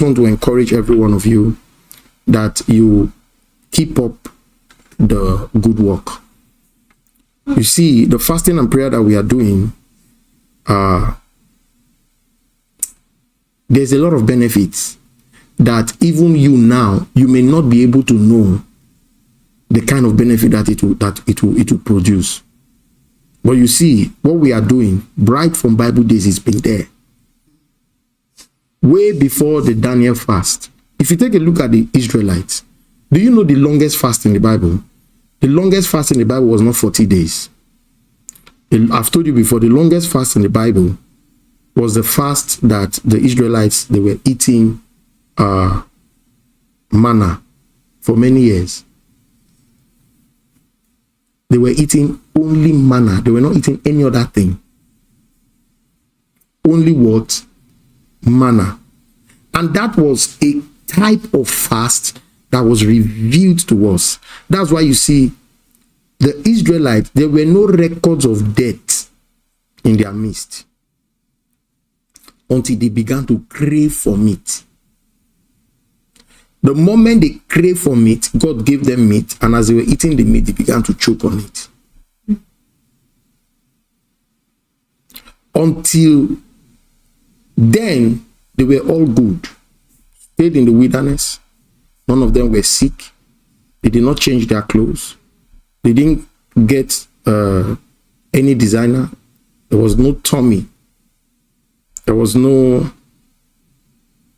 want to encourage every one of you that you keep up the good work. You see, the fasting and prayer that we are doing, there's a lot of benefits that even you now, you may not be able to know the kind of benefit that it will produce. But you see, what we are doing right from Bible days has been there. Way before the Daniel fast. If you take a look at the Israelites, do you know the longest fast in the Bible? The longest fast in the Bible was not 40 days. I've told you before, the longest fast in the Bible was the fast that the Israelites, they were eating manna for many years. They were eating only manna. They were not eating any other thing. Only what? Manna. And that was a type of fast that was revealed to us. That's why you see the Israelites, there were no records of death in their midst until they began to crave for meat. The moment they crave for meat, God gave them meat, and as they were eating the meat, they began to choke on it. Until then, they were all good. Stayed in the wilderness. None of them were sick. They did not change their clothes. They didn't get any designer. There was no tummy. There was no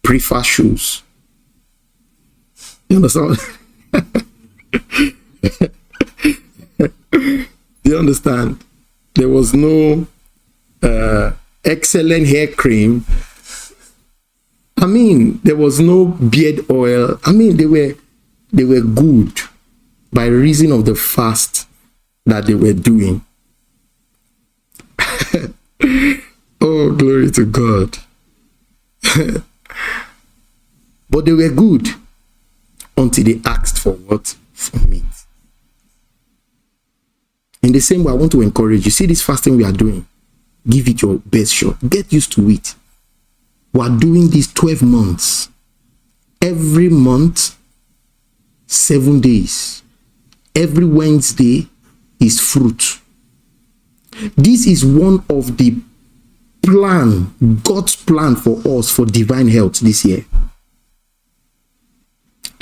prefer shoes. You understand? You understand? There was no excellent hair cream. I mean, there was no beard oil. I mean, they were good by reason of the fast that they were doing. Oh, glory to God. But they were good until they asked for what? For meat. In the same way, I want to encourage you. See this fasting we are doing. Give it your best shot. Get used to it. We are doing this 12 months. Every month, 7 days. Every Wednesday is fruit. This is one of the plan, God's plan for us for divine health this year.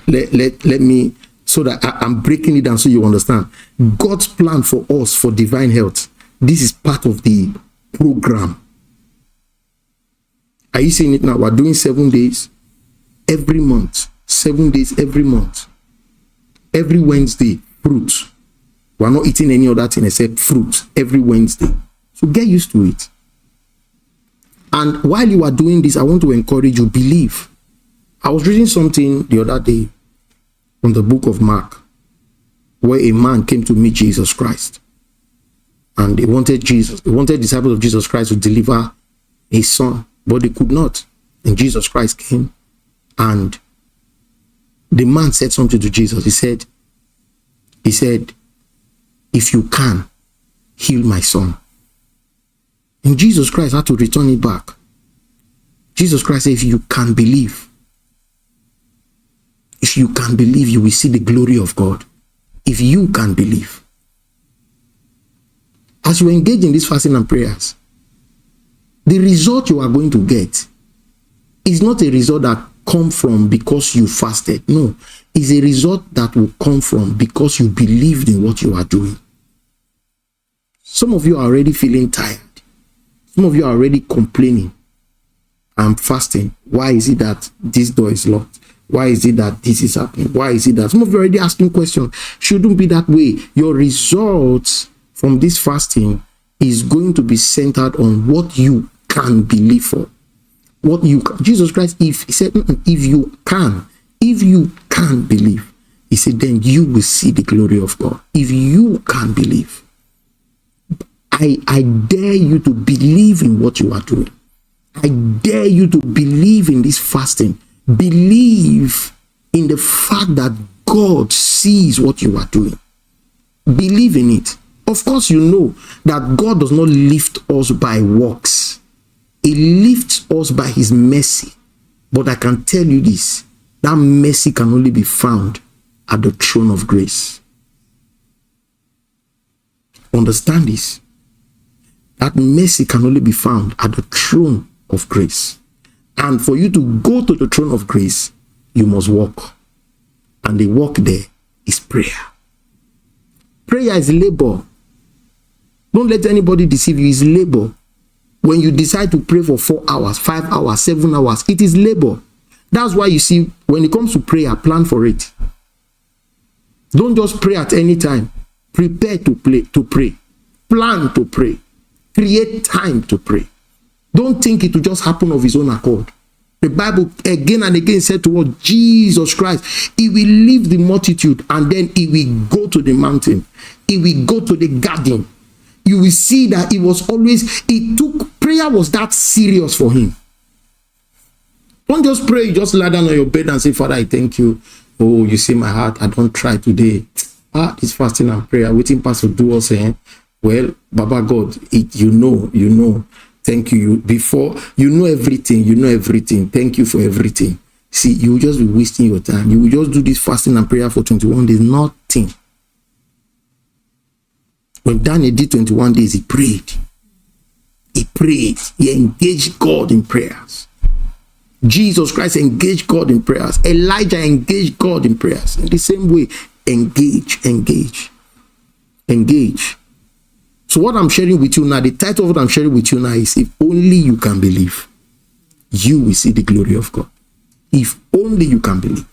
Let me, so that I'm breaking it down so you understand. God's plan for us for divine health. This is part of the program. Are you seeing it now? We're doing 7 days every month. 7 days every month. Every Wednesday, fruit. We're not eating any other thing except fruit every Wednesday. So get used to it. And while you are doing this, I want to encourage you, believe. I was reading something the other day from the book of Mark, where a man came to meet Jesus Christ. And they wanted disciples of Jesus Christ to deliver his son, but they could not. And Jesus Christ came, and the man said something to Jesus. He said, if you can, heal my son. And Jesus Christ had to return it back. Jesus Christ said, if you can believe, you will see the glory of God. If you can believe. As you engage in this fasting and prayers, the result you are going to get is not a result that come from because you fasted. No, it's a result that will come from because you believed in what you are doing. Some of you are already feeling tired. Some of you are already complaining. I'm fasting. Why is it that this door is locked? Why is it that this is happening? Why is it that? Some of you are already asking questions. Shouldn't be that way. Your results from this fasting is going to be centered on what you can believe for. What you can. Jesus Christ, if he said, if you can believe, he said, then you will see the glory of God. If you can believe, I dare you to believe in what you are doing. I dare you to believe in this fasting. Believe in the fact that God sees what you are doing. Believe in it. Of course, you know that God does not lift us by works. He lifts us by his mercy. But I can tell you this, that mercy can only be found at the throne of grace. Understand this. That mercy can only be found at the throne of grace. And for you to go to the throne of grace, you must walk. And the walk there is prayer. Prayer is labor. Don't let anybody deceive you. It's labor. When you decide to pray for 4 hours, 5 hours, 7 hours, it is labor. That's why you see, when it comes to prayer, plan for it. Don't just pray at any time. Prepare to pray. Plan to pray. Create time to pray. Don't think it will just happen of his own accord. The Bible again and again said to us, Jesus Christ, he will leave the multitude and then he will go to the mountain. He will go to the garden. You will see that prayer was that serious for him. Don't just pray, you just lie down on your bed and say, Father, I thank you. Oh, you see my heart, I don't try today. This fasting and prayer, waiting pastor do us, well, Baba God, you know. Thank you. Before you know everything. Thank you for everything. See, you will just be wasting your time. You will just do this fasting and prayer for 21 days. Nothing. When Daniel did 21 days, he prayed. He engaged God in prayers. Jesus Christ engaged God in prayers. Elijah engaged God in prayers. In the same way, engage. So what I'm sharing with you now, the title of what I'm sharing with you now is, if only you can believe, you will see the glory of God. If only you can believe.